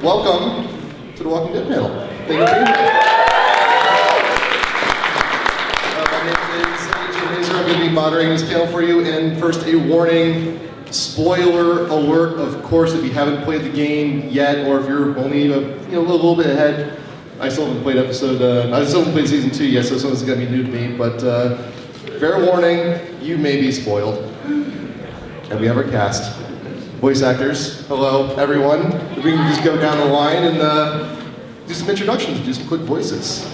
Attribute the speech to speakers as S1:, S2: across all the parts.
S1: welcome to the Walking Dead panel. Thank you for being here. My name is AJ Mazur. I'm going to be moderating this panel for you. And first, a warning, spoiler alert. Of course, if you haven't played the game yet, or if you're only a little bit ahead, I still haven't played season 2 yet, so this one's going to be new to me. But fair warning, you may be spoiled. And we have our cast. Voice actors, hello everyone. We can just go down the line and do some introductions, do some quick voices.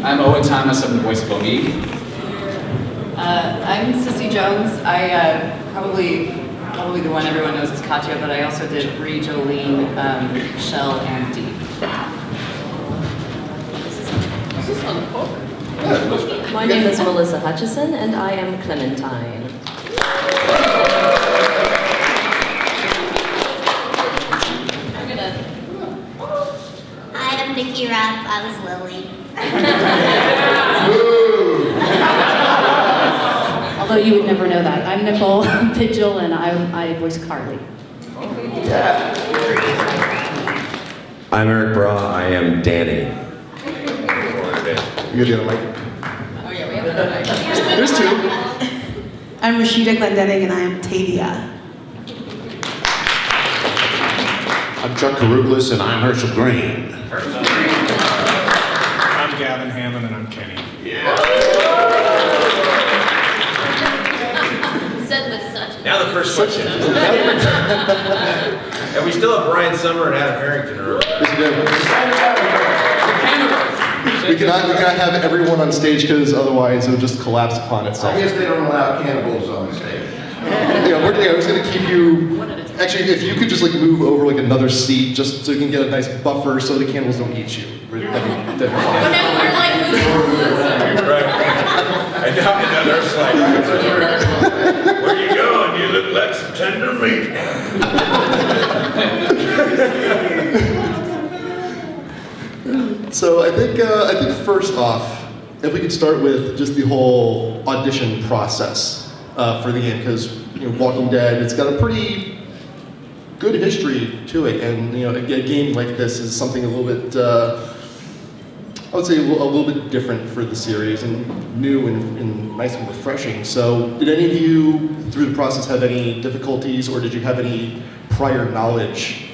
S2: I'm Owen Thomas, I'm the voice of Omid.
S3: I'm Sissy Jones. I probably the one everyone knows is Katya, but I also did Bree, Jolene, Shell, and Dee.
S4: Is this on the book?
S1: Yeah.
S4: My name is Melissa Hutchison, and I am Clementine.
S5: Hi, I'm Nikki Rapp. I was Lily.
S6: Although you would never know that. I'm Nicole Vigil, and I voice Carly.
S1: Yeah.
S7: I'm Eric Bra, I am Danny.
S1: You got the other mic?
S3: Oh yeah, we have another mic.
S1: There's two.
S8: I'm Rashida Glendenning, and I am Tavia.
S9: I'm Chuck Caruglis, and I'm Herschel Green.
S10: I'm Gavin Hammond, and I'm Kenny.
S4: Said with such.
S7: Now the first question. And we still have Brian Summer and Adam Harrington earlier.
S1: We cannot have everyone on stage because otherwise it would just collapse upon itself.
S9: I guess they don't allow cannibals on the stage.
S1: I was going to keep you. Actually, if you could just move over another seat, just so you can get a nice buffer, so the cannibals don't eat you. That'd be
S7: Right. And now there's where you going? You look like some tender meat.
S1: So I think first off, if we could start with just the whole audition process for the game, because Walking Dead, it's got a pretty good history to it, and a game like this is something a little bit, I would say, a little bit different for the series, and new and nice and refreshing. So, did any of you, through the process, have any difficulties, or did you have any prior knowledge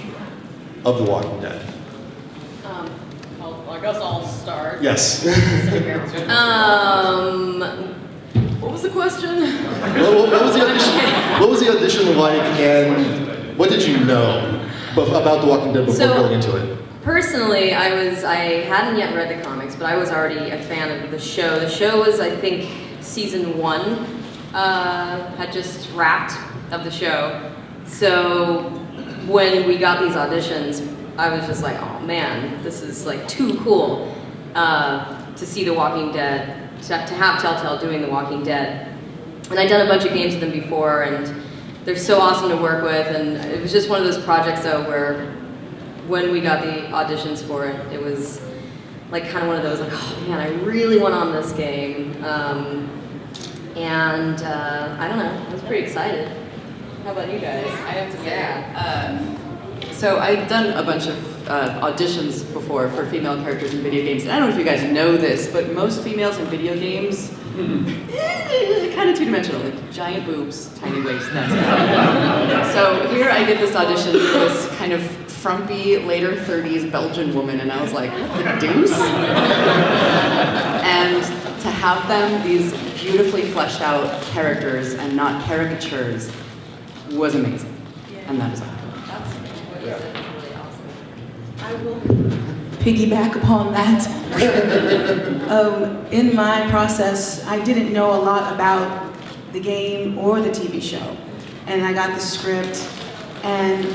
S1: of The Walking Dead?
S3: I guess I'll start.
S1: Yes.
S3: What was the question?
S1: What was the audition like, and what did you know about The Walking Dead before going into it?
S4: Personally, I hadn't yet read the comics, but I was already a fan of the show. The show was, I think, season 1 had just wrapped of the show. So when we got these auditions, I was just like, oh man, this is too cool to see The Walking Dead, to have Telltale doing The Walking Dead. And I'd done a bunch of games with them before, and they're so awesome to work with, and it was just one of those projects though where when we got the auditions for it, it was kind of one of those oh man, I really want on this game. And I don't know, I was pretty excited. How about you guys?
S3: I have to say, so I've done a bunch of auditions before for female characters in video games. And I don't know if you guys know this, but most females in video games, kind of two-dimensional, giant boobs, tiny waist, that's it. So here I get this audition for this kind of frumpy, later 30s Belgian woman, and I was like, what the deuce? And to have them, these beautifully fleshed out characters and not caricatures, was amazing. And that is all.
S8: I will piggyback upon that. In my process, I didn't know a lot about the game or the TV show. And I got the script and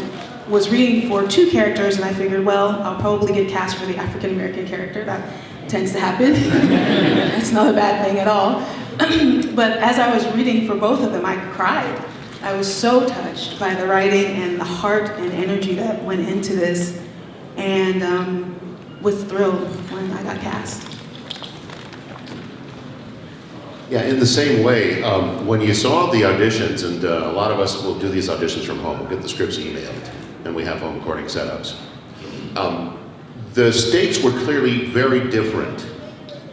S8: was reading for 2 characters, and I figured, well, I'll probably get cast for the African-American character. That tends to happen. It's not a bad thing at all. But as I was reading for both of them, I cried. I was so touched by the writing and the heart and energy that went into this, and was thrilled when I got cast.
S9: Yeah, in the same way, when you saw the auditions, and a lot of us will do these auditions from home, we'll get the scripts emailed. and we have home recording setups. The stakes were clearly very different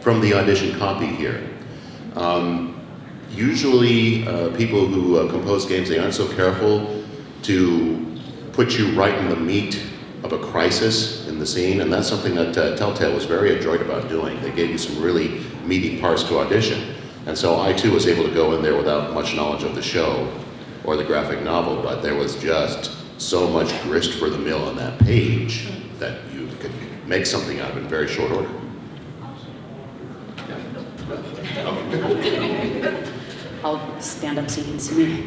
S9: from the audition copy here. Usually, people who compose games, they aren't so careful to put you right in the meat of a crisis in the scene, and that's something that Telltale was very adroit about doing. They gave you some really meaty parts to audition. And so I too was able to go in there without much knowledge of the show or the graphic novel, but there was just so much grist for the mill on that page that you could make something out of it in very short order.
S6: I'll stand up so you can see me.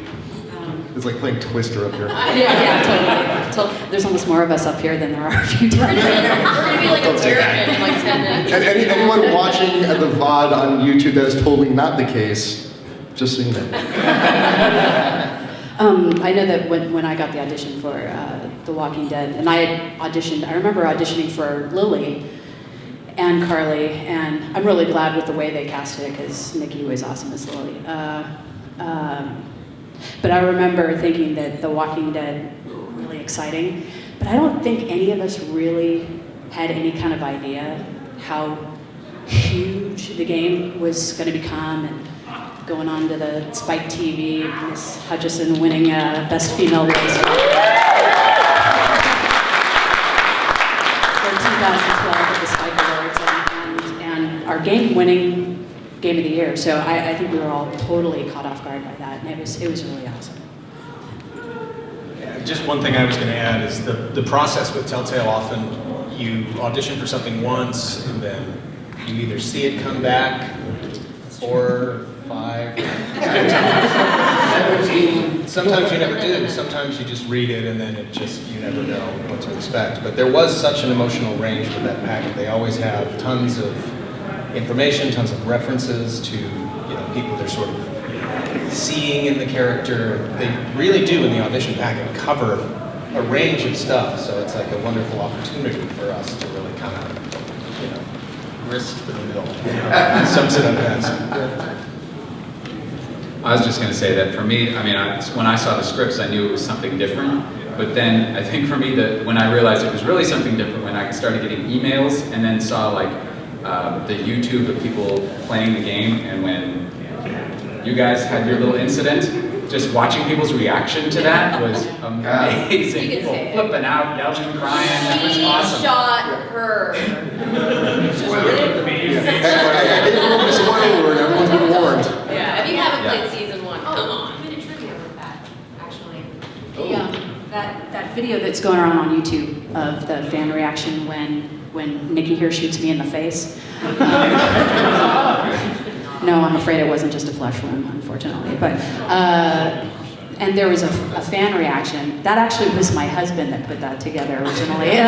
S1: It's like playing Twister up here.
S6: Yeah, totally. There's almost more of us up here than there are of you down there.
S4: We're gonna be like a pyramid in like 10 minutes.
S1: And anyone watching the VOD on YouTube, that is totally not the case, just so you know.
S6: I know that when I got the audition for The Walking Dead, and I had auditioned, I remember auditioning for Lily and Carly, and I'm really glad with the way they casted it, because Nikki was awesome as Lily. But I remember thinking that The Walking Dead were really exciting, but I don't think any of us really had any kind of idea how huge the game was going to become, and going on to the Spike TV, Miss Hutchison winning Best Female Race for 2012 at the Spike Awards, and our game winning Game of the Year. So I think we were all totally caught off guard by that, and it was really awesome.
S10: Yeah, just one thing I was going to add is the process with Telltale. Often you audition for something once, and then you either see it come back 4, 5, 17. Sometimes you never do. Sometimes you just read it, and then you never know what to expect. But there was such an emotional range with that packet. They always have tons of information, tons of references to people they're sort of seeing in the character. They really do in the audition packet cover a range of stuff, so it's like a wonderful opportunity for us to really kind of grist for the middle. Sums it up best.
S2: I was just going to say that for me, when I saw the scripts, I knew it was something different. But then I think for me, that when I realized it was really something different, when I started getting emails and then saw the YouTube of people playing the game, and when you guys had your little incident, just watching people's reaction to that was amazing. People flipping out, yelling, crying. That was awesome.
S4: Shot her.
S1: Spoiler alert, everyone's been warned.
S4: Yeah, if you haven't played season 1, come on.
S6: I'm in a trivia with that, actually. That video that's going around on YouTube of the fan reaction when Nikki here shoots me in the face. No, I'm afraid it wasn't just a flesh wound, unfortunately. But and there was a fan reaction. That actually was my husband that put that together originally.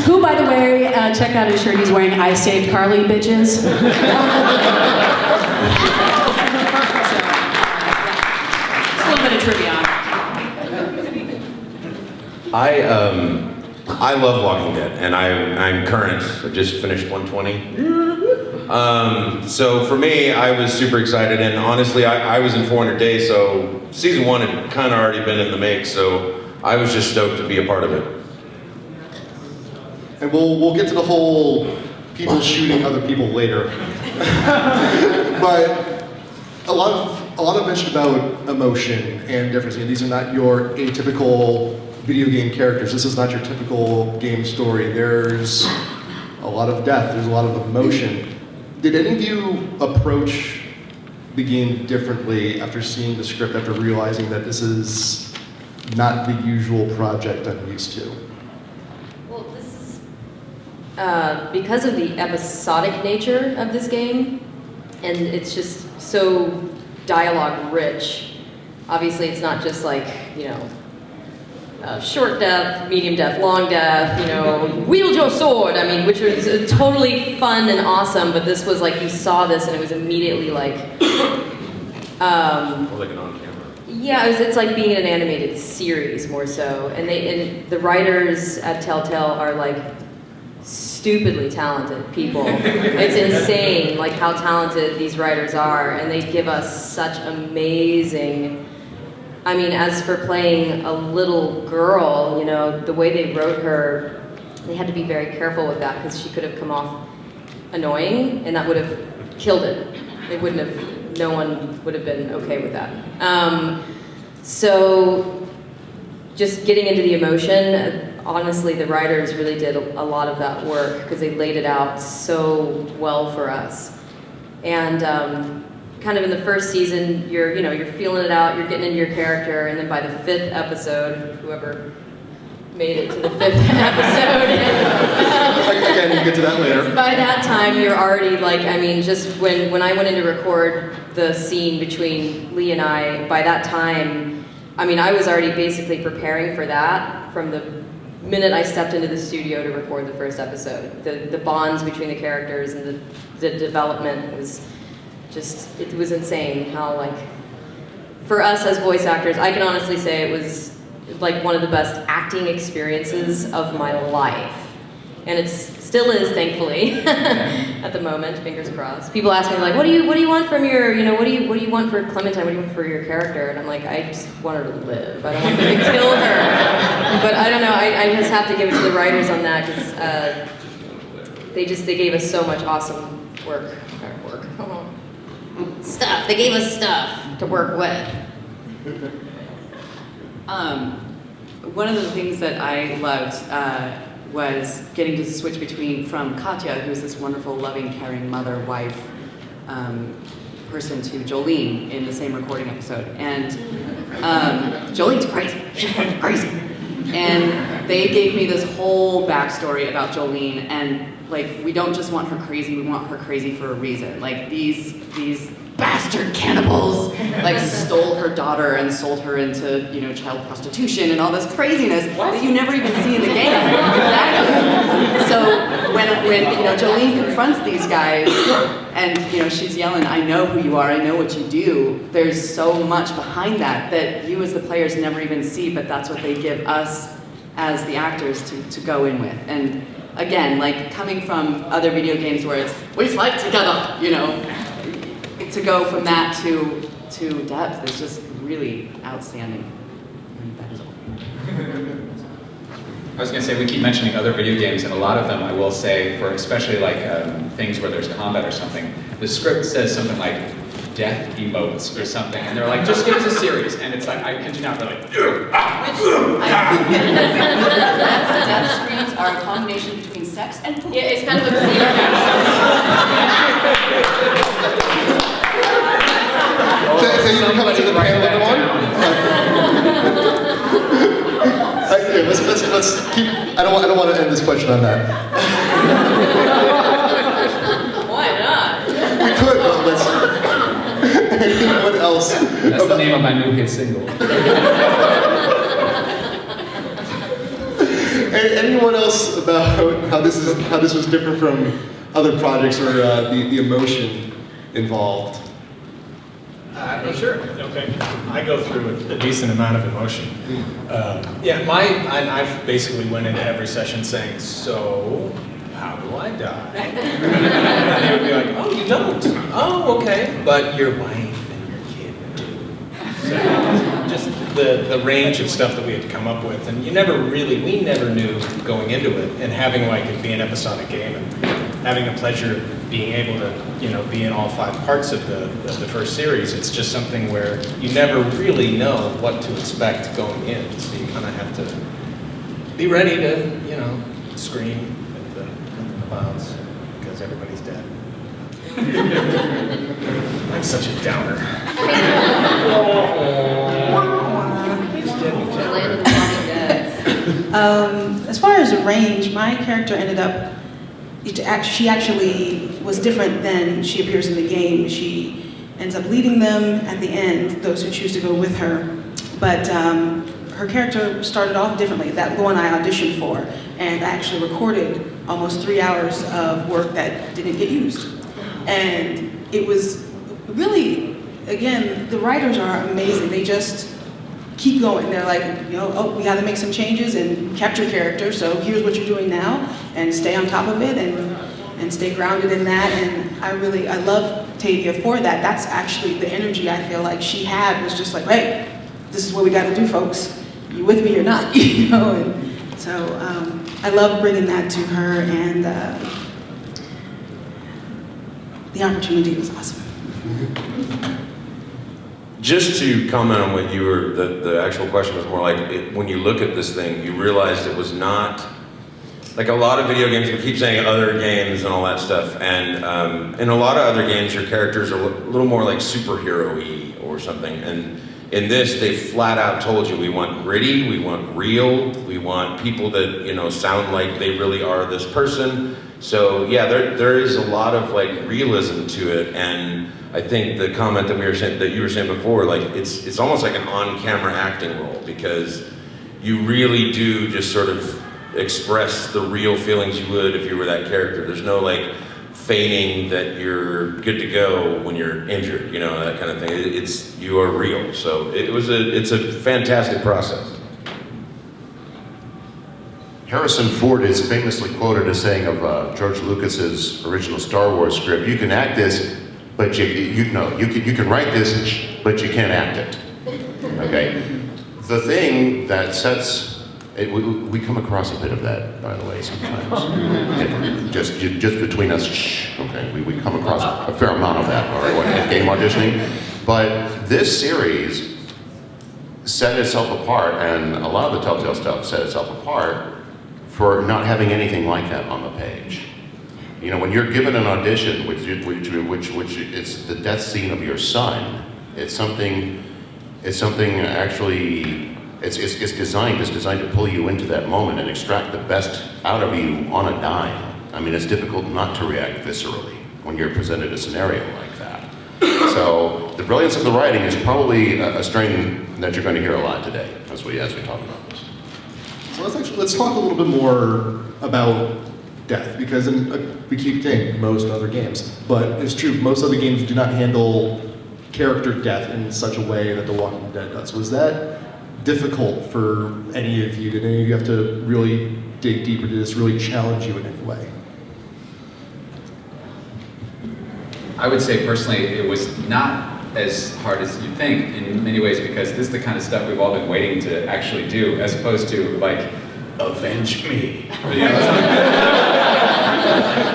S6: Who, by the way, check out his shirt. He's wearing "I Saved Carly, Bitches." So, just a little bit of trivia on it.
S11: I love Walking Dead, and I'm current. I just finished 120. So for me, I was super excited, and honestly, I was in 400 days, so season 1 had kind of already been in the make, so I was just stoked to be a part of it.
S1: And we'll get to the whole people shooting other people later. But a lot of mention about emotion and difference. These are not your atypical video game characters. This is not your typical game story. There's a lot of death. There's a lot of emotion. Did any of you approach the game differently after seeing the script, after realizing that this is not the usual project I'm used to?
S4: Well, this is because of the episodic nature of this game, and it's just so dialogue rich. Obviously, it's not just like, short death, medium death, long death, wield your sword, which was totally fun and awesome, but this was like, you saw this and it was immediately like,
S11: Like an on-camera.
S4: yeah, it's like being in an animated series more so, and the writers at Telltale are like stupidly talented people. It's insane like how talented these writers are, and they give us such amazing I mean, as for playing a little girl, you know, the way they wrote her, they had to be very careful with that because she could have come off annoying, and that would have killed it. They wouldn't have. No one would have been okay with that. So, just getting into the emotion. Honestly, the writers really did a lot of that work because they laid it out so well for us. And kind of in the first season, you're feeling it out, you're getting into your character, and then by the 5th episode, whoever made it to the 5th episode.
S1: Again, we'll get to that later.
S4: By that time, you're already like, I mean, just when I went in to record the scene between Lee and I, by that time, I mean, I was already basically preparing for that from the minute I stepped into the studio to record the first episode. The bonds between the characters and the development was just, it was insane how, like, for us as voice actors, I can honestly say it was like one of the best acting experiences of my life. And it still is, thankfully, at the moment, fingers crossed. People ask me, like, what do you want from your, what do you want for Clementine, what do you want for your character? And I'm like, I just want her to live. I don't want them to kill her. But I don't know, I just have to give it to the writers on that, because they gave us so much awesome stuff. They gave us stuff to work with.
S3: One of the things that I loved was getting to switch from Katya, who's this wonderful, loving, caring mother, wife, person, to Jolene in the same recording episode. And Jolene's crazy. She's fucking crazy. And they gave me this whole backstory about Jolene, and like, we don't just want her crazy, we want her crazy for a reason. Like, these bastard cannibals like stole her daughter and sold her into, child prostitution and all this craziness that you never even see in the game. Exactly. So when Jolene confronts these guys and she's yelling, "I know who you are, I know what you do," there's so much behind that you as the players never even see, but that's what they give us as the actors to go in with. And again, like, coming from other video games where it's, we fight together, to go from that to depth is just really outstanding. And that is all.
S2: I was going to say, we keep mentioning other video games, and a lot of them, I will say, for especially like things where there's combat or something, the script says something like death emotes or something, and they're like, just give us a series, and it's like, I kid you not, they're like,
S3: Death screams are a combination between sex and poop.
S4: Yeah, it's kind of obscene.
S1: Thank you for coming to the panel, everyone. Okay, let's keep. I don't want to end this question on that.
S4: Why not?
S1: We could, but let's. Anyone else?
S2: That's the name of my new hit single.
S1: Anyone else about how this was different from other projects, or the emotion involved?
S10: Sure. Okay. I go through a decent amount of emotion. I've basically went into every session saying, "So, how do I die?" And they would be like, "Oh, you don't? Oh, okay. But your wife and your kid do." So, just the range of stuff that we had to come up with, and we never knew going into it, and having it be an episodic game, and having the pleasure of being able to, be in all 5 parts of the first series. It's just something where you never really know what to expect going in, so you kind of have to be ready to, scream at the clouds because everybody's dead. I'm such a downer.
S8: As far as the range, my character ended up, she actually was different than she appears in the game. She ends up leading them at the end, those who choose to go with her. But her character started off differently. That one I auditioned for, and I actually recorded almost 3 hours of work that didn't get used. And it was really, again, the writers are amazing. They just keep going. They're like, oh, we got to make some changes and capture character, so here's what you're doing now, and stay on top of it and stay grounded in that. And I love Tavia for that. That's actually the energy I feel like she had, was just like, hey, this is what we got to do, folks. You with me or not, you know? And so I love bringing that to her, and the opportunity was awesome.
S11: Just to comment on what you were, the actual question was more like, when you look at this thing, you realized it was not, like a lot of video games, we keep saying other games and all that stuff, and in a lot of other games, your characters are a little more like superhero-y or something, and in this, they flat out told you, we want gritty, we want real, we want people that, you know, sound like they really are this person. So yeah, there is a lot of like realism to it, and I think the comment that you were saying before, like it's almost like an on-camera acting role, because you really do just sort of express the real feelings you would if you were that character. There's no like feigning that you're good to go when you're injured, you know, that kind of thing. You are real. So it's a fantastic process.
S9: Harrison Ford is famously quoted as saying of George Lucas's original Star Wars script, "You can act this, but you can write this, but you can't act it." Okay. The thing that sets we come across a bit of that, by the way, sometimes. just between us, okay, we come across a fair amount of that, all right, in game auditioning. But this series set itself apart, and a lot of the Telltale stuff set itself apart for not having anything like that on the page. You know, when you're given an audition, which it's the death scene of your son, it's something actually. It's designed to pull you into that moment and extract the best out of you on a dime. I mean, it's difficult not to react viscerally when you're presented a scenario like that. So the brilliance of the writing is probably a strain that you're going to hear a lot today as we talk about this.
S1: So let's talk a little bit more about death, because we keep saying most other games, but it's true, most other games do not handle character death in such a way that The Walking Dead does. Was that difficult for any of you? Did any of you have to really dig deeper? Did this really challenge you in any way?
S2: I would say personally, it was not as hard as you think in many ways, because this is the kind of stuff we've all been waiting to actually do, as opposed to like, avenge me.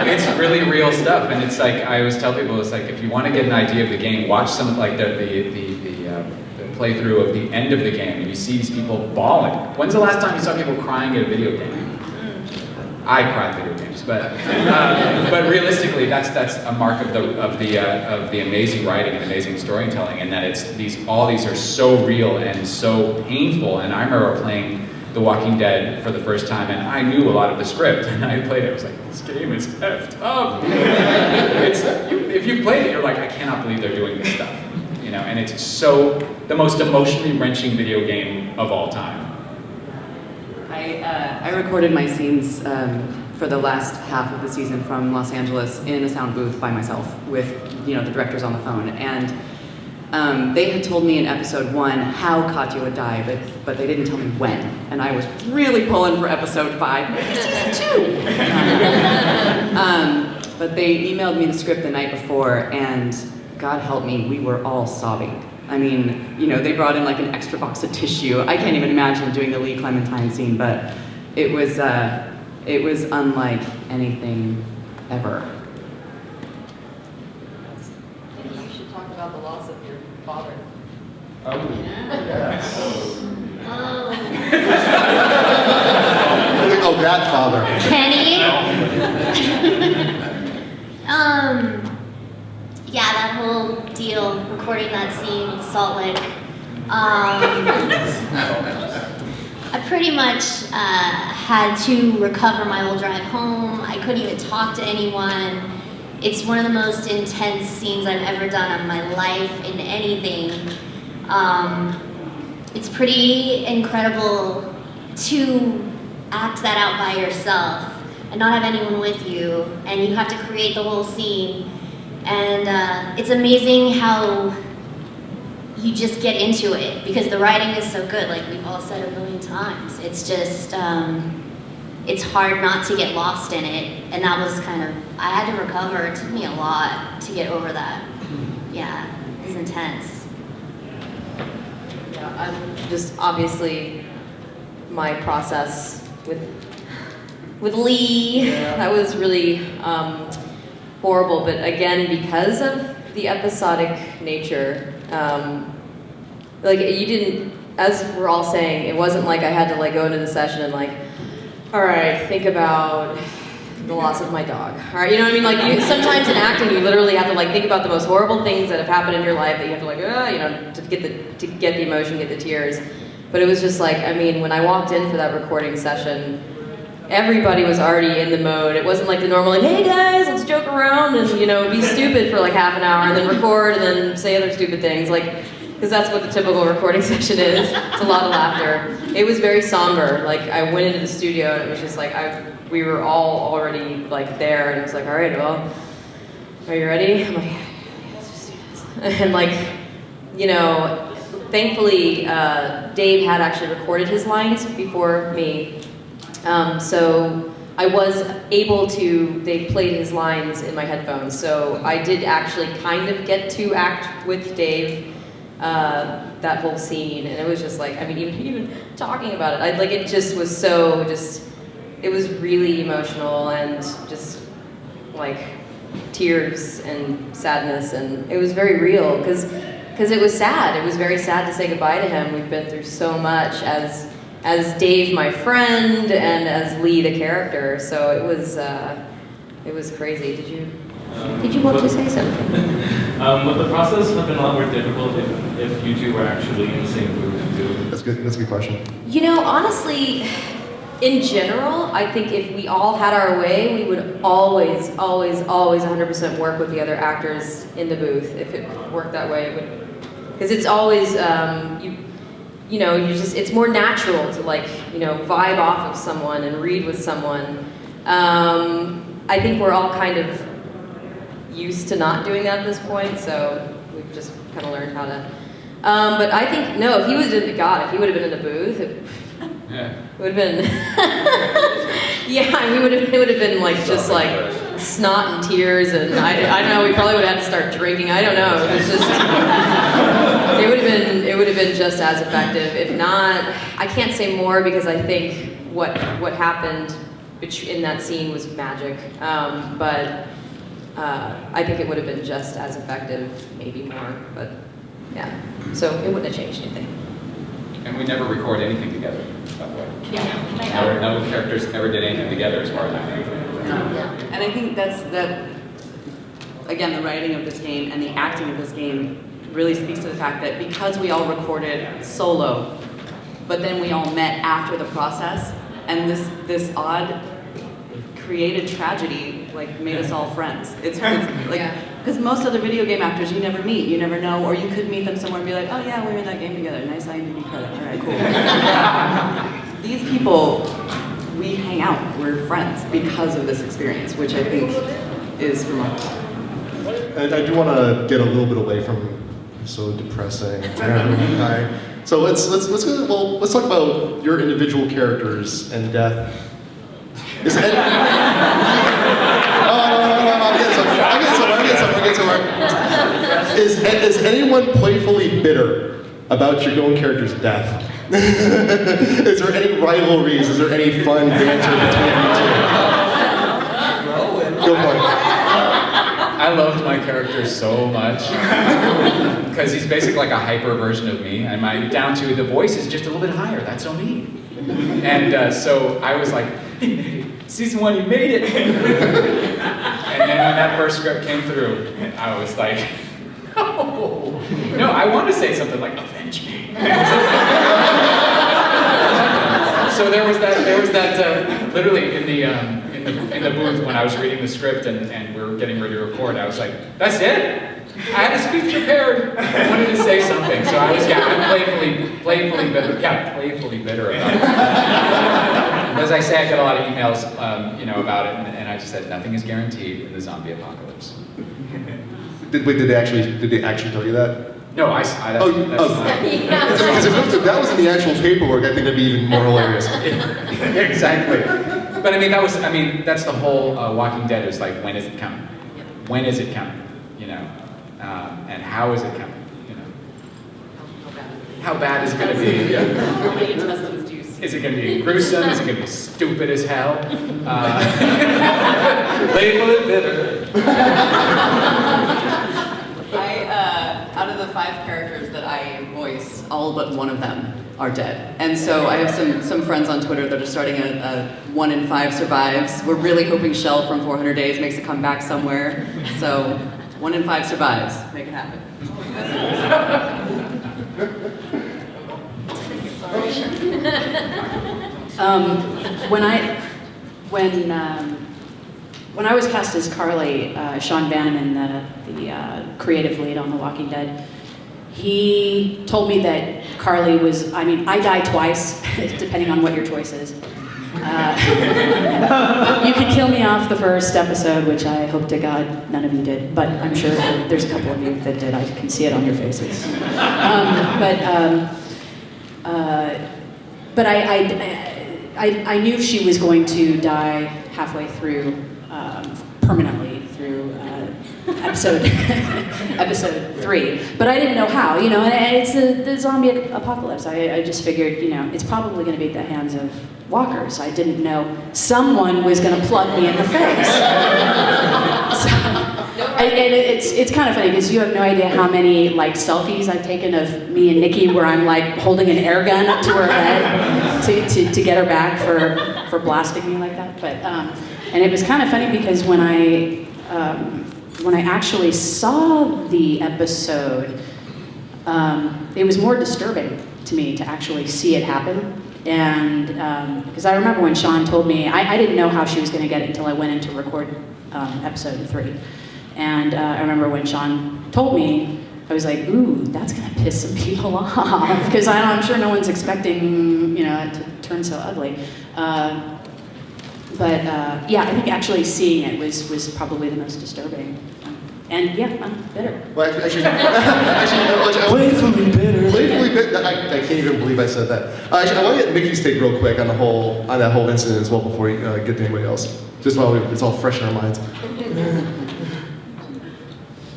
S2: It's really real stuff, and it's like, I always tell people, it's like, if you want to get an idea of the game, watch some like the playthrough of the end of the game, and you see these people bawling. When's the last time you saw people crying at a video game? I cry at video games, but realistically, that's a mark of the amazing writing and amazing storytelling, and that all these are so real and so painful. And I remember playing The Walking Dead for the first time, and I knew a lot of the script, and I played it. I was like, this game is effed up. If you've played it, you're like, I cannot believe they're doing this stuff. You know, and it's so the most emotionally wrenching video game of all time.
S3: I recorded my scenes for the last half of the season from Los Angeles in a sound booth by myself with, you know, the directors on the phone, and they had told me in episode 1 how Katya would die, but they didn't tell me when, and I was really pulling for episode 5, maybe season 2. But they emailed me the script the night before, and God help me, we were all sobbing. I mean, you know, they brought in like an extra box of tissue. I can't even imagine doing the Lee Clementine scene, but it was unlike anything ever.
S4: Maybe you should talk about the loss of your father.
S2: Oh, yes.
S1: Oh, that father.
S5: Kenny? Yeah, that whole deal, recording that scene in Salt Lake. I pretty much had to recover my whole drive home. I couldn't even talk to anyone. It's one of the most intense scenes I've ever done in my life in anything. It's pretty incredible to act that out by yourself and not have anyone with you, and you have to create the whole scene. And it's amazing how you just get into it, because the writing is so good, like we've all said a million times. It's just, it's hard not to get lost in it. And that was kind of, I had to recover. It took me a lot to get over that. Yeah, it was intense.
S4: Yeah, I'm just obviously my process with Lee, that was really horrible. But again, because of the episodic nature, like you didn't, as we're all saying, it wasn't like I had to like go into the session and like, all right, think about the loss of my dog. All right, you know what I mean? Like sometimes in acting, you literally have to like think about the most horrible things that have happened in your life that you have to like, to get the emotion, get the tears. But it was just like, I mean, when I walked in for that recording session, everybody was already in the mode. It wasn't like the normal, like, hey guys, let's joke around and be stupid for like half an hour and then record and then say other stupid things, like, because that's what the typical recording session is. It's a lot of laughter. It was very somber. Like I went into the studio and it was just like we were all already like there, and it was like, all right, well, are you ready? I'm like, yeah, let's just do this. And like, thankfully, Dave had actually recorded his lines before me. So I was able to, they played his lines in my headphones. So I did actually kind of get to act with Dave that whole scene. And it was just like, I mean, even talking about it, it just was so it was really emotional and just like tears and sadness. And it was very real because it was sad. It was very sad to say goodbye to him. We've been through so much as Dave, my friend, and as Lee, the character. So it was crazy. Did you want to say something?
S12: Would the process have been a lot more difficult if you two were actually in the same booth too?
S1: That's good. That's a good question.
S4: Honestly, in general, I think if we all had our way, we would always 100% work with the other actors in the booth. If it worked that way, it would, because it's always it's more natural to vibe off of someone and read with someone. I think we're all kind of used to not doing that at this point, so we've just kind of learned how to. But I think if he would have been in the booth, it would have been. it would have been like just like snot and tears, and I don't know. We probably would have had to start drinking. I don't know. It was just. It would have been just as effective. If not, I can't say more because I think what happened in that scene was magic. But I think it would have been just as effective, maybe more. But yeah, so it wouldn't have changed anything.
S2: And we never record anything together, by the way.
S3: Yeah.
S2: No characters ever did anything together as far as I know.
S3: And I think that again, the writing of this game and the acting of this game really speaks to the fact that because we all recorded solo, but then we all met after the process, and this odd created tragedy made us all friends. It's like, because most other video game actors you never meet, you never know, or you could meet them somewhere and be like, oh yeah, we were in that game together, nice IMDb credit, all right, cool. These people, we hang out, we're friends because of this experience, which I think is remarkable.
S1: And I do want to get a little bit away from so depressing. So let's talk about your individual characters and death. Is any... no, I'll get somewhere. Is anyone playfully bitter about your own character's death? Is there any rivalries? Is there any fun banter between you two? Go for it.
S2: I loved my character so much because he's basically like a hyper version of me, and down to the voice is just a little bit higher. That's so me. And so I was like, season 1, you made it. And then when that first script came through, I was like, no, I want to say something like, avenge me. So there was that literally in the booth when I was reading the script and we were getting ready to record, I was like, that's it? I had a speech prepared. I wanted to say something, so I was I'm playfully bitter about it. As I say, I get a lot of emails, about it, and I just said nothing is guaranteed in the zombie apocalypse.
S1: Did they actually tell you that?
S2: No,
S1: because if that was in the actual paperwork, I think that'd be even more hilarious.
S2: Exactly. But that's the whole Walking Dead is like, when is it coming? When is it coming? And how is it coming? how bad is it going to be? Yeah.
S3: How many intestines do you see?
S2: Is it going to be gruesome? Is it going to be stupid as hell? Playfully bitter.
S3: Out of the 5 characters that I voice, all but one of them are dead. And so I have some friends on Twitter that are starting a 1 in 5 survives. We're really hoping Shell from 400 Days makes a comeback somewhere. So 1 in 5 survives. Make it happen.
S6: When I was cast as Carly, Sean Bannerman, the creative lead on The Walking Dead, he told me that Carly was, I die twice, depending on what your choice is. You could kill me off the first episode, which I hope to God none of you did, but I'm sure there's a couple of you that did. I can see it on your faces. But I knew she was going to die halfway through, permanently through episode 3. But I didn't know how, and it's the zombie apocalypse. I just figured, it's probably going to be at the hands of walkers. I didn't know someone was going to plug me in the face. It's kind of funny because you have no idea how many selfies I've taken of me and Nikki where I'm holding an air gun up to her head to get her back for blasting me like that. But and it was kind of funny because when I actually saw the episode, it was more disturbing to me to actually see it happen. And because I remember when Sean told me, I didn't know how she was going to get it until I went in to record episode 3. And I remember when Sean told me, I was like, ooh, that's going to piss some people off. Because I'm sure no one's expecting, it to turn so ugly. But yeah, I think actually seeing it was probably the most disturbing. And yeah, I'm bitter.
S1: Well, actually,
S11: Playfully bitter.
S1: Playfully bitter. I can't even believe I said that. Actually, I want to get Mickey's take real quick on that whole incident as well before we get to anybody else. Just while it's all fresh in our minds.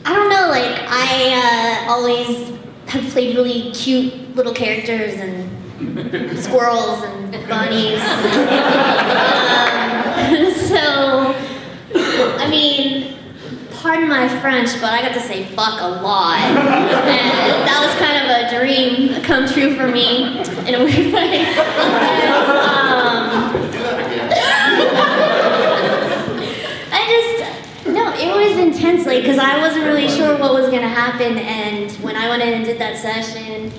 S5: I don't know, I always have played really cute little characters and squirrels and bunnies. So, pardon my French, but I got to say fuck a lot. And that was kind of a dream come true for me in a weird way. It was intense, because I wasn't really sure what was going to happen, and when I went in and did that session,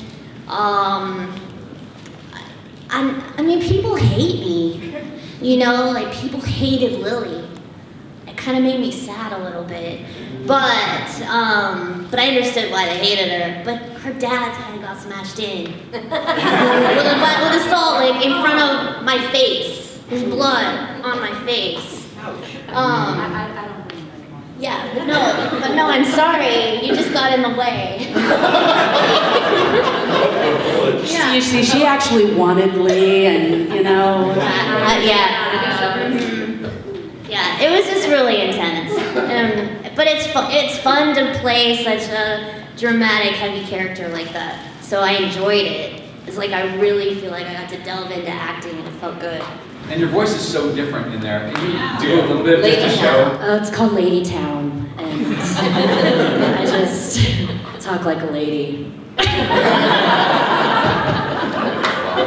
S5: people hate me, people hated Lily. It kind of made me sad a little bit, but I understood why they hated her, but her dad's head got smashed in with a saw, in front of my face. There's blood on my face. Yeah, but no, I'm sorry. You just got in the way.
S6: Yeah. You see, she actually wanted Lee, and
S5: Yeah, it was just really intense. But it's fun to play such a dramatic, heavy character like that. So I enjoyed it. It's I really feel like I got to delve into acting, and it felt good.
S2: And your voice is so different in there. Can you do a little bit of just a show?
S13: It's called Lady Town, and I just talk like a lady.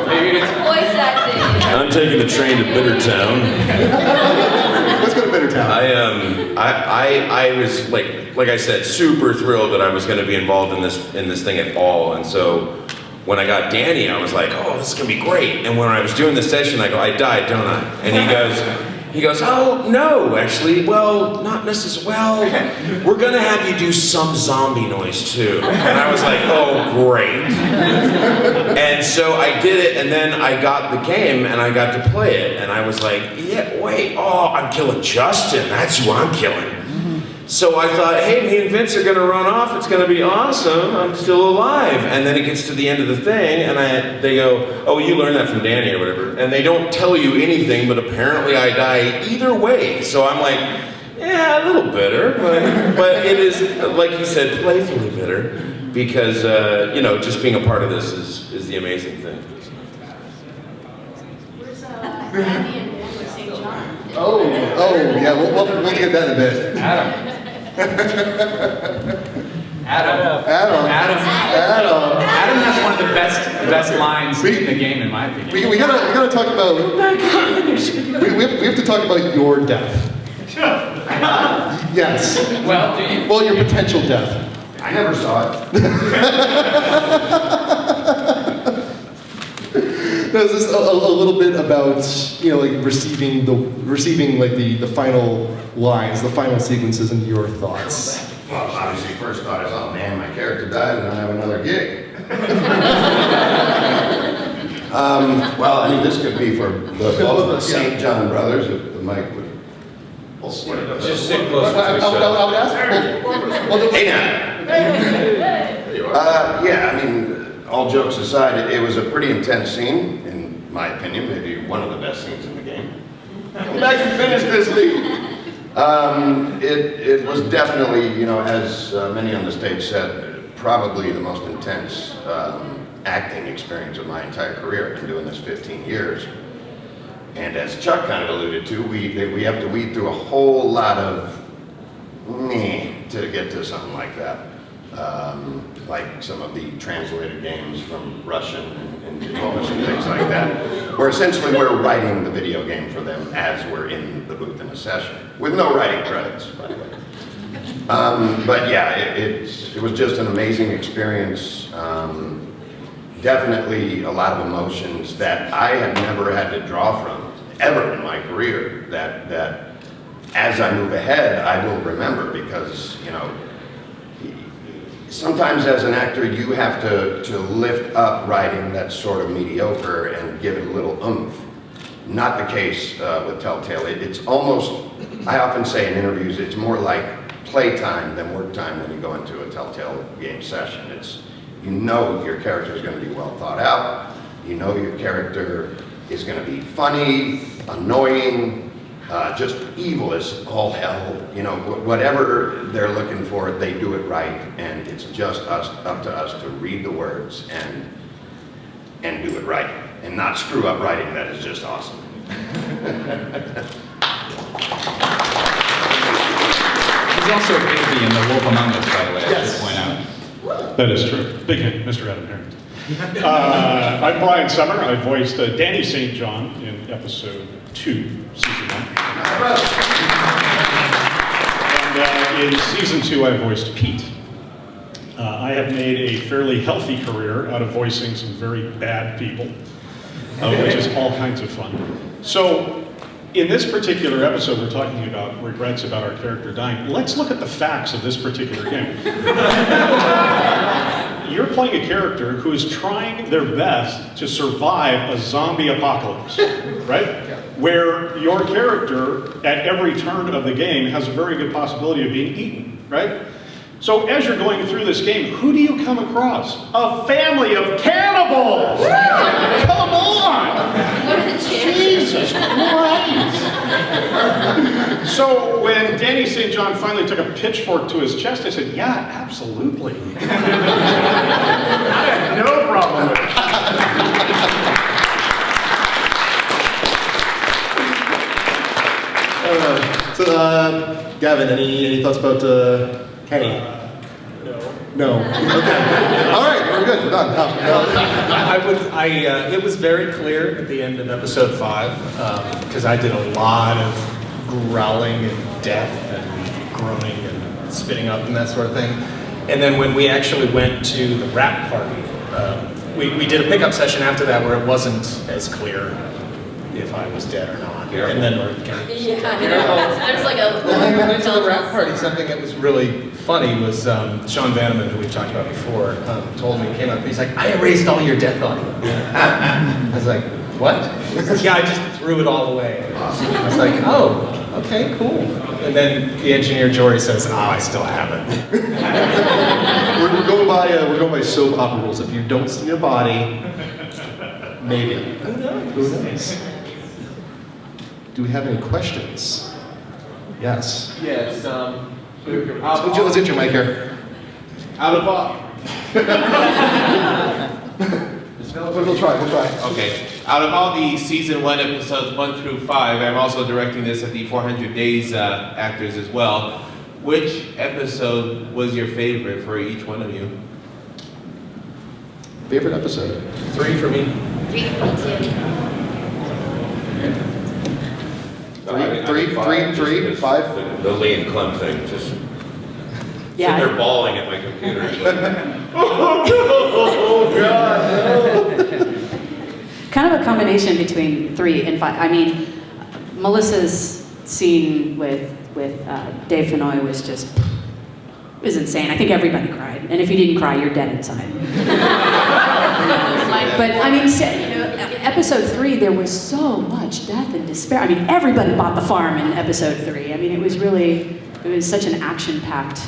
S2: Maybe it's
S4: Voice acting.
S11: I'm taking the train to Bittertown.
S1: Let's go to Bittertown.
S11: I was like I said, super thrilled that I was going to be involved in this thing at all, and so when I got Danny, I was like, oh, this is gonna be great. And when I was doing the session, I go, I died, don't I? And he goes, oh, no, actually, well, not necessarily, well, we're gonna have you do some zombie noise too. And I was like, oh, great. And so I did it, and then I got the game, and I got to play it. And I was like, yeah, wait, oh, I'm killing Justin, that's who I'm killing. So I thought, hey, me and Vince are gonna run off, it's gonna be awesome, I'm still alive. And then it gets to the end of the thing, and they go, oh, you learned that from Danny or whatever. And they don't tell you anything, but apparently I die either way. So I'm like, yeah, a little bitter, but it is, like he said, playfully bitter. because you know, just being a part of this is the amazing thing.
S5: Where's Andy and St. John?
S1: Oh, yeah, we'll get that in a bit.
S2: Adam has one of the best lines in the game, in my opinion.
S1: We gotta talk about. We have to talk about your death. Yes.
S2: Well, do you?
S1: Well, your potential death.
S9: I never saw it.
S1: No, is this a little bit about, you know, like receiving like the final lines, the final sequences, and your thoughts?
S9: Well, obviously, first thought is, oh man, my character died, and I don't have another gig. Well, I mean, this could be for both the St. John brothers, if the mic would.
S10: Just sit closer to each
S1: I would
S10: other.
S1: ask.
S9: Hey now. Yeah, I mean, all jokes aside, it was a pretty intense scene, in my opinion, maybe one of the best scenes in the game. Come back and finish this league. It was definitely, you know, as many on the stage said, probably the most intense acting experience of my entire career. I've been doing this 15 years. And as Chuck kind of alluded to, we have to weed through a whole lot of meh to get to something like that. Like some of the translated games from Russian and Polish and things like that, where essentially we're writing the video game for them as we're in the booth in a session, with no writing credits, by the way. But yeah, it was just an amazing experience. Definitely a lot of emotions that I had never had to draw from, ever in my career, that as I move ahead, I will remember, because, you know, sometimes as an actor, you have to lift up writing that's sort of mediocre and give it a little oomph. Not the case with Telltale. It's almost, I often say in interviews, it's more like playtime than work time when you go into a Telltale game session. It's, you know your character is going to be well thought out. You know your character is going to be funny, annoying, just evil as all hell. You know, whatever they're looking for, they do it right, and it's just up to us to read the words and do it right, and not screw up writing that is just awesome.
S2: He's also a baby in The Wolf Among Us, by the way, I should point out.
S14: That is true. Big hit, Mr. Adam Harrington. I'm Brian Summer. I voiced Danny St. John in episode 2, season 1. And in season 2, I voiced Pete. I have made a fairly healthy career out of voicing some very bad people, which is all kinds of fun. So, in this particular episode, we're talking about regrets about our character dying. Let's look at the facts of this particular game. You're playing a character who is trying their best to survive a zombie apocalypse, right? Where your character, at every turn of the game, has a very good possibility of being eaten, right? So as you're going through this game, who do you come across? A family of cannibals! Come on!
S4: What are the chances?
S14: Jesus Christ! So when Danny St. John finally took a pitchfork to his chest, I said, yeah, absolutely. I had no problem with it.
S1: So, Gavin, any thoughts about Kenny? No. Okay. All right, we're good. We're done.
S10: It was very clear at the end of episode 5, because I did a lot of growling and death and groaning and spitting up and that sort of thing. And then when we actually went to the rap party, we did a pickup session after that where it wasn't as clear if I was dead or not. And then
S4: There's like a.
S10: when we went to the rap party, something that was really funny was Sean Vanneman, who we've talked about before, told me, came up, he's like, I erased all your death audio. I was like, what? He's like, yeah, I just threw it all away. I was like, oh, okay, cool. And then the engineer Jory says, oh, I still have it.
S1: we're going by soap opera rules. If you don't see a body, maybe. Who knows? Do we have any questions? Yes.
S15: Yes.
S1: Let's get your mic here.
S15: Out of
S1: We'll try.
S15: Okay. Out of all the season 1 episodes 1 through 5, I'm also directing this at the 400 Days actors as well. Which episode was your favorite for each one of you?
S1: Favorite episode?
S15: 3 for me.
S5: 3 for me too.
S1: Three, 5.
S11: The Lee and Clem thing, just
S6: Yeah.
S11: sitting there bawling at my computer.
S1: Oh God, no.
S6: Kind of a combination between 3 and 5. I mean, Melissa's scene with Dave Fennoy was just, it was insane. I think everybody cried. And if you didn't cry, you're dead inside. But I mean, episode 3, there was so much death and despair. I mean, everybody bought the farm in episode 3. I mean, it was such an action-packed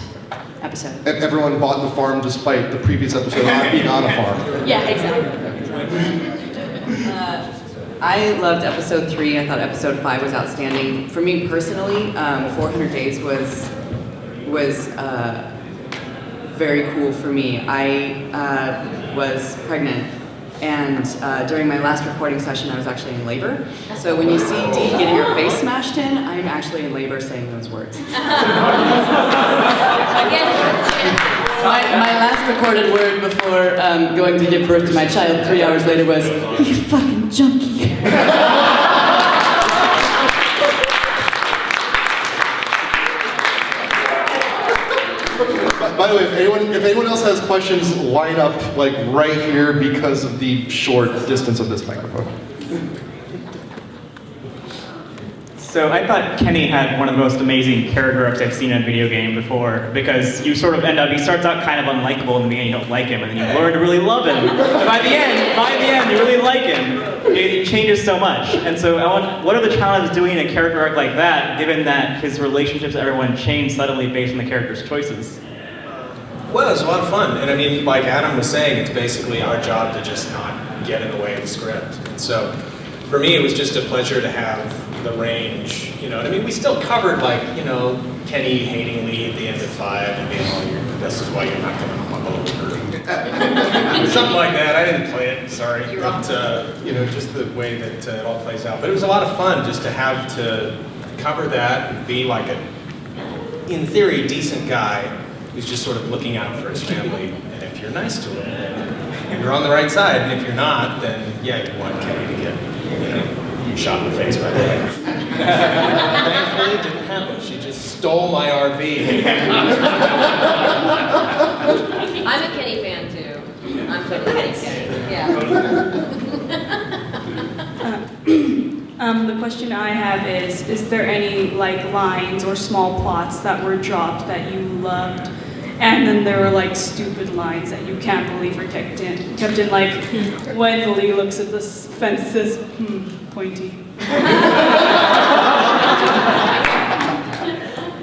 S6: episode.
S1: Everyone bought the farm despite the previous episode not being on a farm.
S6: Yeah, exactly.
S3: I loved episode 3. I thought episode 5 was outstanding. For me personally, 400 Days was very cool for me. I was pregnant, and during my last recording session, I was actually in labor. So when you see Dee getting her face smashed in, I'm actually in labor saying those words. My last recorded word before going to give birth to my child 3 hours later was, "You fucking junkie."
S1: By the way, if anyone else has questions, line up like right here because of the short distance of this microphone.
S16: So I thought Kenny had one of the most amazing character arcs I've seen in a video game before, because you sort of end up, he starts out kind of unlikable in the beginning, you don't like him, and then you learn to really love him. And by the end, you really like him. It changes so much. And so what are the challenges doing a character arc like that, given that his relationships with everyone change subtly based on the character's choices?
S10: Well, it's a lot of fun. And I mean, like Adam was saying, it's basically our job to just not get in the way of the script. And so for me, it was just a pleasure to have the range, you know. I mean, we still covered, like, you know, Kenny hating Lee at the end of 5 and being, "Oh, this is why you're not coming on my boat," or something like that. I didn't play it, sorry. But, you know, just the way that it all plays out. But it was a lot of fun just to have to cover that and be like a, in theory, decent guy who's just sort of looking out for his family. And if you're nice to him, then you're on the right side. And if you're not, then, yeah, you want Kenny to get, you know, shot in the face by the way. Thankfully, it didn't happen. She just stole my RV.
S4: I'm a Kenny fan too. I'm totally Kenny. Yeah.
S17: The question I have is there any like lines or small plots that were dropped that you loved? And then there were like stupid lines that you can't believe were kept in. Like when Lee looks at the fence and says, pointy.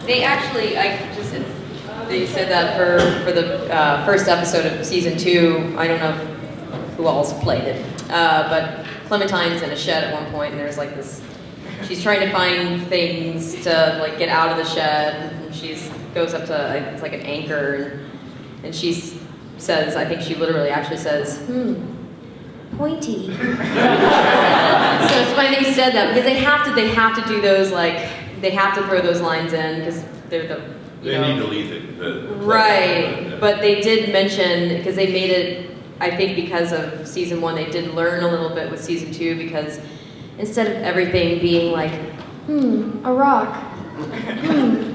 S4: They actually, they said that for the first episode of season 2. I don't know who else played it, but Clementine's in a shed at one point, and there's like this. She's trying to find things to like get out of the shed, and she's goes up to, it's like an anchor, and she says, I think she literally actually says,
S5: Pointy.
S4: So it's funny they said that, because they have to do those, like, they have to throw those lines in, because they're the,
S11: They need to leave it.
S4: right, but they did mention, because they made it, I think because of season 1, they did learn a little bit with season 2, because instead of everything being like, a rock,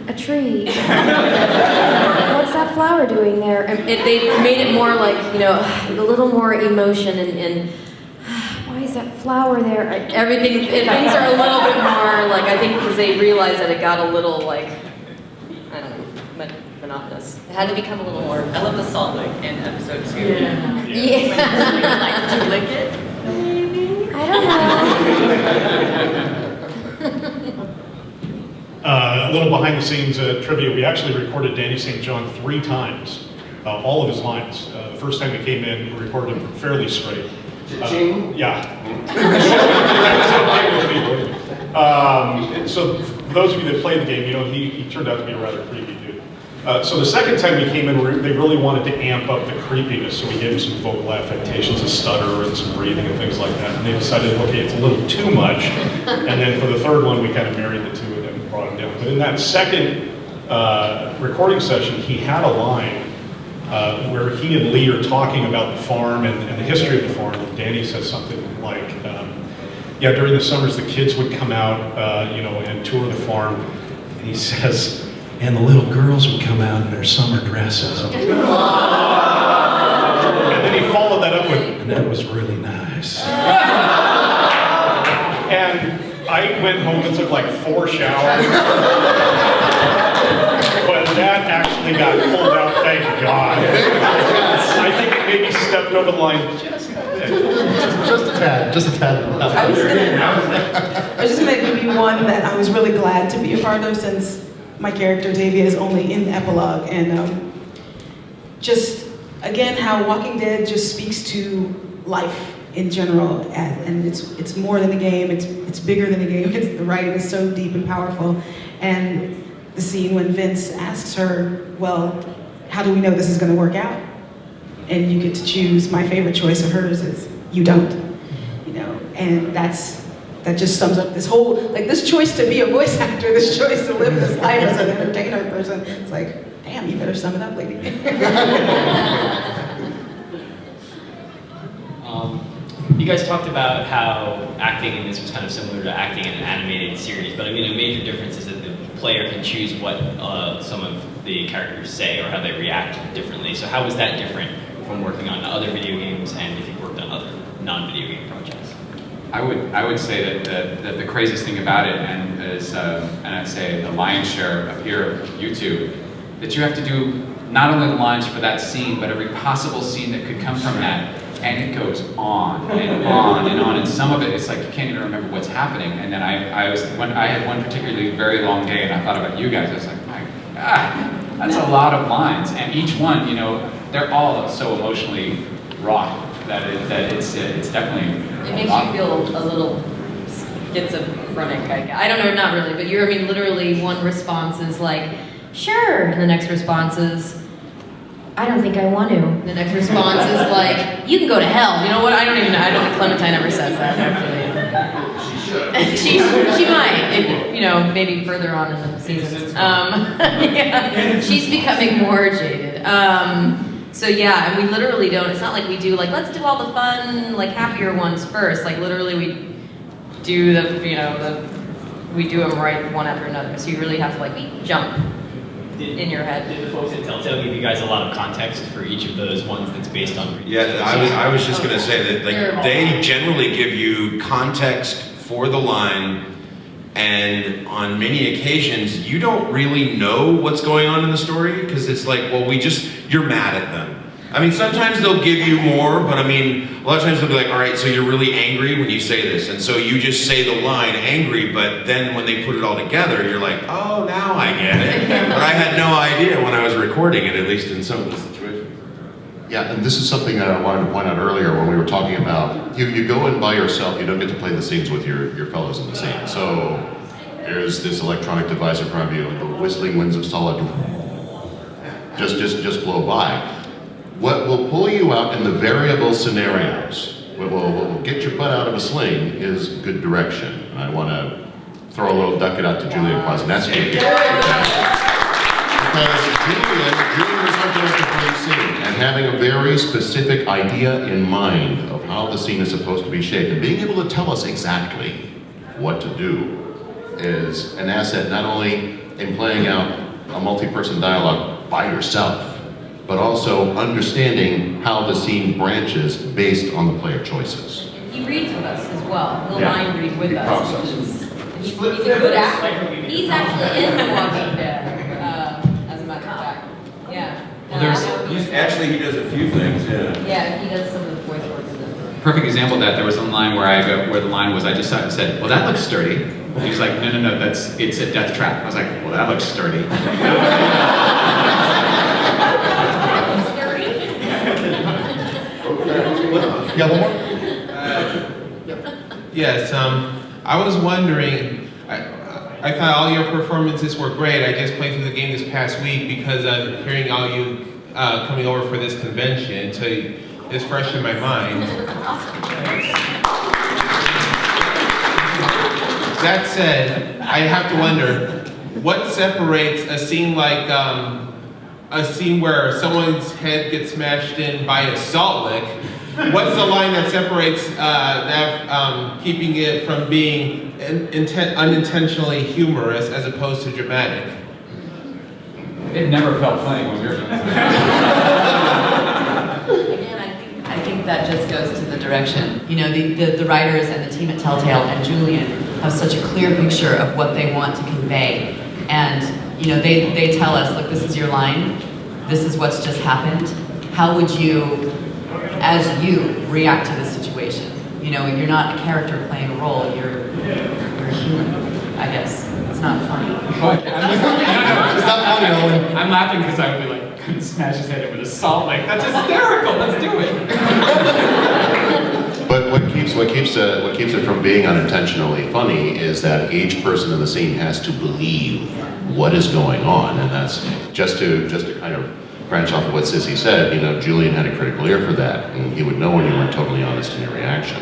S4: a tree, what's that flower doing there? And they made it more like, you know, a little more emotion and why is that flower there? Everything, things are a little bit more like, I think because they realized that it got a little like, I don't know, monotonous. It had to become a little more.
S3: I love the salt lick in episode 2.
S4: Yeah.
S3: Like, did you lick it?
S4: I don't know.
S14: A little behind the scenes trivia, we actually recorded Danny St. John 3 times, all of his lines. The first time he came in, we recorded him fairly straight. Yeah. So for those of you that played the game, you know, he turned out to be a rather creepy dude. So the second time we came in, they really wanted to amp up the creepiness, so we gave them some vocal affectations, a stutter and some breathing and things like that. And they decided, okay, it's a little too much. And then for the third one, we kind of married the two and brought them down. But in that second recording session, he had a line where he and Lee are talking about the farm and the history of the farm. And Danny says something like, yeah, during the summers, the kids would come out, and tour the farm. And he says, and the little girls would come out in their summer dresses. And then he followed that up with, and that was really nice. And I went home and took like 4 showers. But that actually got pulled out, thank God. I think it maybe stepped over the line just a bit.
S1: Just a tad, just a tad.
S8: I was just gonna give you one that I was really glad to be a part of, since my character Davia is only in the epilogue, and just again how Walking Dead just speaks to life in general, and it's more than a game. It's bigger than a game. The writing is so deep and powerful, and the scene when Vince asks her, "Well, how do we know this is going to work out?" And you get to choose. My favorite choice of hers is "You don't," and that just sums up this whole, this choice to be a voice actor, this choice to live this life as an entertainer person. It's like, damn, you better sum it up, lady.
S18: You guys talked about how acting in this was kind of similar to acting in an animated series, but I mean, a major difference is that the player can choose what some of the characters say or how they react differently. So how was that different from working on other video games, and if you've worked on other non-video game projects?
S2: I would say that the craziest thing about it, and I'd say the lion's share of here, YouTube, that you have to do not only the lines for that scene, but every possible scene that could come from that, and it goes on and on and on. And some of it, it's like you can't even remember what's happening. And then I had one particularly very long day, and I thought about you guys. I was like, my God, that's a lot of lines, and each one, they're all so emotionally wrought that it's definitely.
S4: It makes you feel a little schizophrenic, I don't know, not really, but literally one response is like, sure, and the next response is, I don't think I want to. The next response is like, you can go to hell. You know what, I don't think Clementine ever says that, actually. She might, maybe further on in the seasons. Yeah, she's becoming more jaded. So yeah, and we literally don't, it's not like we do let's do all the fun, happier ones first. Literally we do we do them right one after another. So you really have to jump in your head.
S18: Did the folks at Telltale give you guys a lot of context for each of those ones that's based on?
S11: Yeah, I was just going to say that they generally give you context for the line, and on many occasions you don't really know what's going on in the story, because it's you're mad at them. I mean, sometimes they'll give you more, but a lot of times they'll be like, all right, so you're really angry when you say this, and so you just say the line angry, but then when they put it all together, you're like, oh, now I get it. But I had no idea when I was recording it, at least in some of the situations.
S9: Yeah, and this is something that I wanted to point out earlier when we were talking about, you go in by yourself, you don't get to play the scenes with your fellows in the scene. So there's this electronic device in front of you, and the whistling winds of solid just blow by. What will pull you out in the variable scenarios, what will get your butt out of a sling, is good direction. And I want to throw a little ducat out to Julian Kwasniewski. Because Julian was not directed for the scene, and having a very specific idea in mind of how the scene is supposed to be shaped, and being able to tell us exactly what to do is an asset not only in playing out a multi-person dialogue by yourself, but also understanding how the scene branches based on the player choices.
S4: He reads with us as well. He'll mind read with us. He's a good actor. He's actually in The Walking Dead, as a matter of fact. Yeah.
S11: Well, he does a few things, yeah.
S4: Yeah, he does some of the voice work in it.
S2: Perfect example of that. There was one line where the line was, I just said, well, that looks sturdy. And he's like, no, it's a death trap. I was like, well, that looks sturdy.
S1: Yeah, one more?
S15: Yes, I was wondering, I thought all your performances were great. I just played through the game this past week because hearing all you coming over for this convention, so it's fresh in my mind. That said, I have to wonder, what separates a scene like a scene where someone's head gets smashed in by a salt lick? What's the line that separates that, keeping it from being unintentionally humorous as opposed to dramatic?
S2: It never felt funny when we were doing it.
S3: Again, I think that just goes to the direction. You know, the writers and the team at Telltale and Julian have such a clear picture of what they want to convey. And, you know, they tell us, look, this is your line. This is what's just happened. How would you, as you, react to this situation? You know, you're not a character playing a role. You're a human, I guess. It's not funny.
S2: It's not funny, Owen. I'm laughing because I would be like, smash his head in with a salt lick. That's hysterical. Let's do it.
S9: But what keeps it from being unintentionally funny is that each person in the scene has to believe what is going on, and that's just to kind of branch off of what Sissy said. You know, Julian had a critical ear for that, and he would know when you weren't totally honest in your reaction.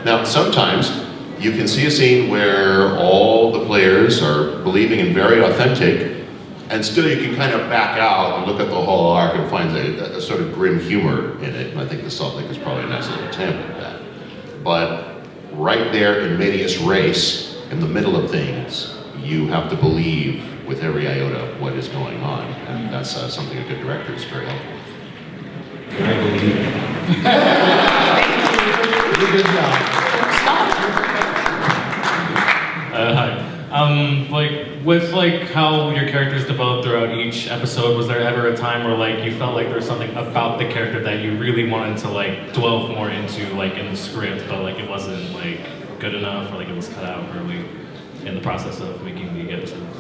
S9: Now, sometimes you can see a scene where all the players are believing and very authentic, and still you can kind of back out and look at the whole arc and find a sort of grim humor in it. And I think the Salt Lick is probably a nice little attempt at that. But right there in medias res, in the middle of things, you have to believe with every iota what is going on. And that's something a good director is very helpful with.
S15: I believe.
S1: Good job.
S12: Hi. Like, with like how your characters developed throughout each episode, was there ever a time where like you felt like there was something about the character that you really wanted to like delve more into, like in the script, but like it wasn't like good enough, or like it was cut out early in the process of making the episodes?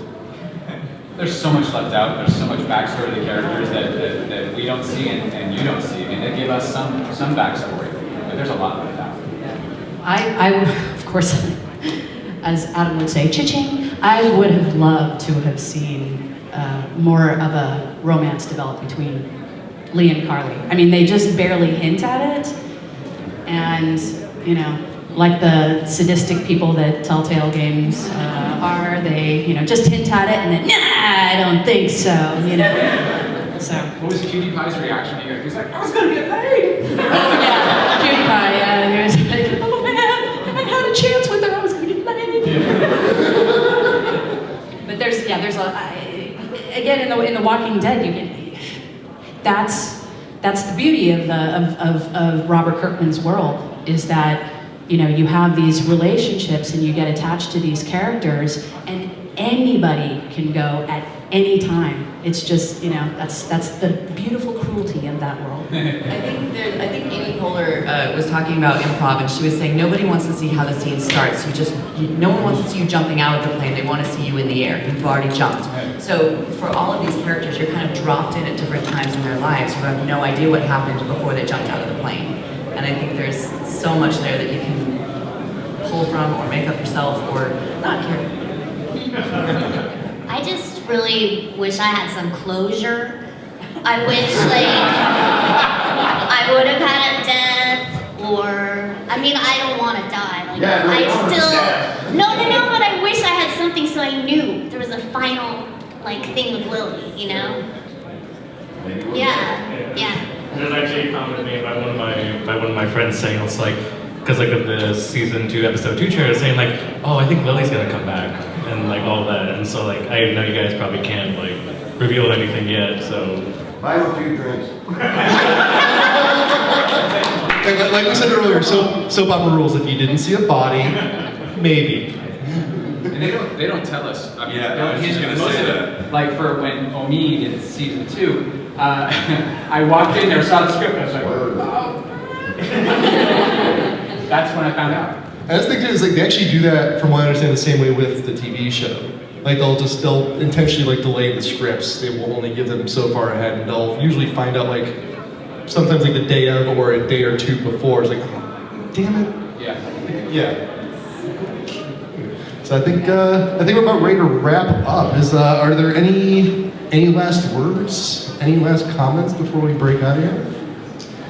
S2: There's so much left out. There's so much backstory to the characters that we don't see and you don't see. I mean, they give us some backstory, but there's a lot left out.
S6: I would, of course, as Adam would say, cha-ching, I would have loved to have seen more of a romance develop between Lee and Carly. I mean, they just barely hint at it, and, you know, like the sadistic people that Telltale Games are, they, you know, just hint at it and then, nah, I don't think so, you know. So.
S2: What was PewDiePie's reaction to you? He was like, I was gonna get paid!
S6: Yeah, PewDiePie, yeah, he was like, oh man, I had a chance with her, I was gonna get paid. But there's again, in the Walking Dead, you get, that's the beauty of Robert Kirkman's world, is that, you know, you have these relationships and you get attached to these characters, and anybody can go at any time. It's just, you know, that's the beautiful cruelty of that world.
S3: I think Amy Poehler was talking about improv, and she was saying nobody wants to see how the scene starts. No one wants to see you jumping out of the plane. They want to see you in the air. You've already jumped. So for all of these characters, you're kind of dropped in at different times in their lives. You have no idea what happened before they jumped out of the plane. And I think there's so much there that you can pull from or make up yourself or not care.
S5: I just really wish I had some closure. I wish, like, I would have had a death, or, I mean, I don't want to die. Like,
S1: Yeah,
S5: no, but I wish I had something so I knew there was a final, like, thing with Lily, you know? Yeah.
S12: There's actually a comment made by one of my friends saying it's like, because like of the season 2 episode 2 trailer saying like, oh, I think Lily's gonna come back and like all that, and so like I know you guys probably can't like reveal anything yet, so.
S1: Buy him a few drinks. Like we said earlier, soap opera rules. If you didn't see a body, maybe.
S2: And they don't tell us. I mean,
S11: Yeah, he's gonna say that.
S2: Like for when Omi did season 2, I walked in there, saw the script, and I was like, oh. That's when I found out.
S1: And that's the thing too, is like they actually do that, from what I understand, the same way with the TV show. Like they'll intentionally like delay the scripts. They will only give them so far ahead, and they'll usually find out like sometimes like the day of or a day or two before. It's like, oh, damn it.
S2: Yeah.
S1: Yeah. So I think we're about ready to wrap up. Are there any last words? Any last comments before we break out of here?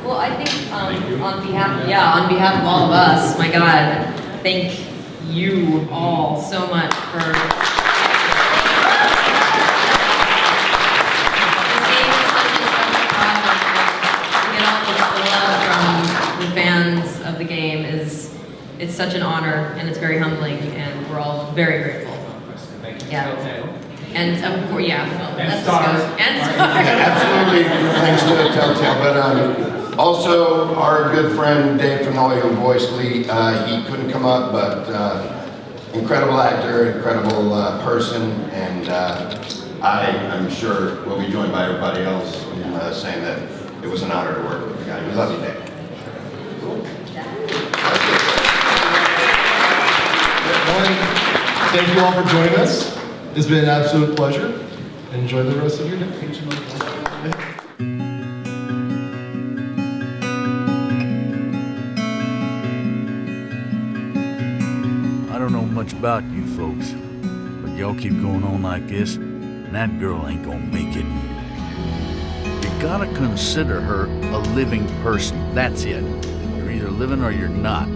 S4: Well, I think on behalf of all of us, my God, thank you all so much for this game is such a special product, and to get all the love from the fans of the game it's such an honor, and it's very humbling, and we're all very grateful.
S2: Thank you.
S4: Yeah. And of course, well,
S2: And stars.
S4: And stars.
S19: Absolutely, thanks to Telltale. But also, our good friend Dave Fenoy, who voiced Lee, he couldn't come up, but incredible actor, incredible person, and I'm sure we'll be joined by everybody else in saying that it was an honor to work with the guy. We love you, Dave.
S1: Thank you all for joining us. It's been an absolute pleasure. Enjoy the rest of your day.
S20: I don't know much about you folks, but y'all keep going on like this, and that girl ain't gonna make it. You gotta consider her a living person. That's it. You're either living or you're not.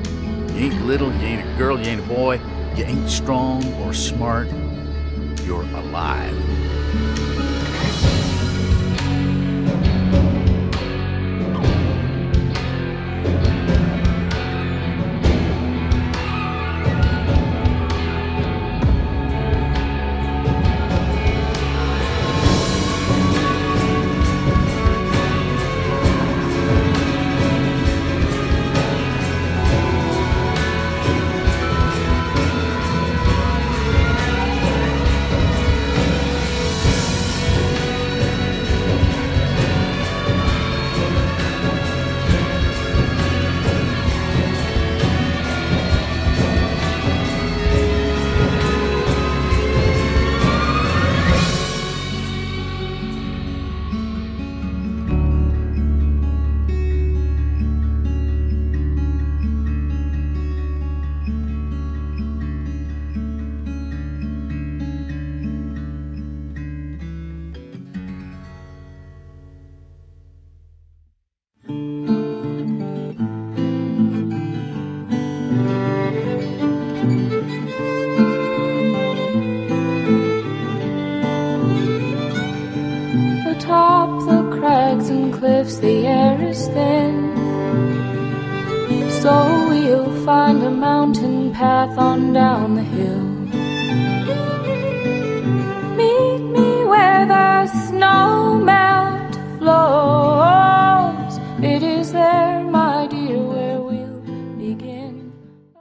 S20: You ain't little, you ain't a girl, you ain't a boy, you ain't strong or smart. You're alive.
S21: Atop the crags and cliffs the air is thin, so we'll find a mountain path on down the hill.